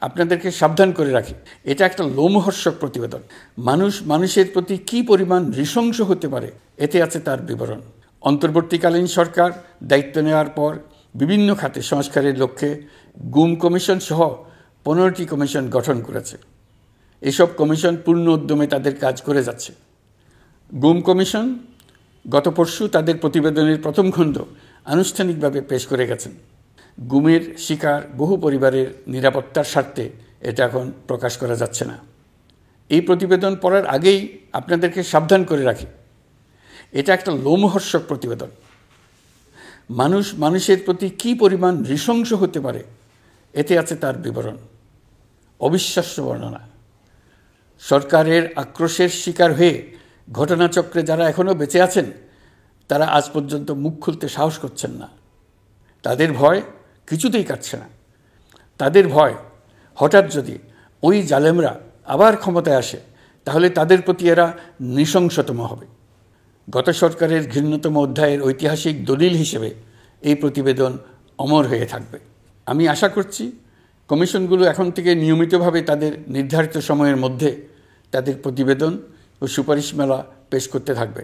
আপনাদেরকে সাবধান করে রাখি, এটা একটা লোমহর্ষক প্রতিবেদন। মানুষ মানুষের প্রতি কী পরিমাণ নৃশংস হতে পারে এতে আছে তার বিবরণ। অন্তর্বর্তীকালীন সরকার দায়িত্ব নেওয়ার পর বিভিন্ন খাতে সংস্কারের লক্ষ্যে গুম কমিশন সহ 15টি কমিশন গঠন করেছে। এসব কমিশন পূর্ণ উদ্যমে তাদের কাজ করে যাচ্ছে। গুম কমিশন গত পরশু তাদের প্রতিবেদনের প্রথম খণ্ড আনুষ্ঠানিকভাবে পেশ করে গেছেন। গুমের শিকার বহু পরিবারের নিরাপত্তার স্বার্থে এটা এখন প্রকাশ করা যাচ্ছে না। এই প্রতিবেদন পড়ার আগেই আপনাদেরকে সাবধান করে রাখি, এটা একটা লোমহর্ষক প্রতিবেদন। মানুষ মানুষের প্রতি কী পরিমাণ নৃশংস হতে পারে এতে আছে তার বিবরণ। অবিশ্বাস্য বর্ণনা। সরকারের আক্রোশের শিকার হয়ে ঘটনাচক্রে যারা এখনও বেঁচে আছেন তারা আজ পর্যন্ত মুখ খুলতে সাহস করছেন না। তাদের ভয় কিছুতেই কাটছে না। তাদের ভয় হঠাৎ যদি ওই জালেমরা আবার ক্ষমতায় আসে তাহলে তাদের প্রতি এরা নৃশংসতম হবে। গত সরকারের ঘৃণ্যতম অধ্যায়ের ঐতিহাসিক দলিল হিসেবে এই প্রতিবেদন অমর হয়ে থাকবে। আমি আশা করছি কমিশনগুলো এখন থেকে নিয়মিতভাবে তাদের নির্ধারিত সময়ের মধ্যে তাদের প্রতিবেদন ও সুপারিশমালা পেশ করতে থাকবে।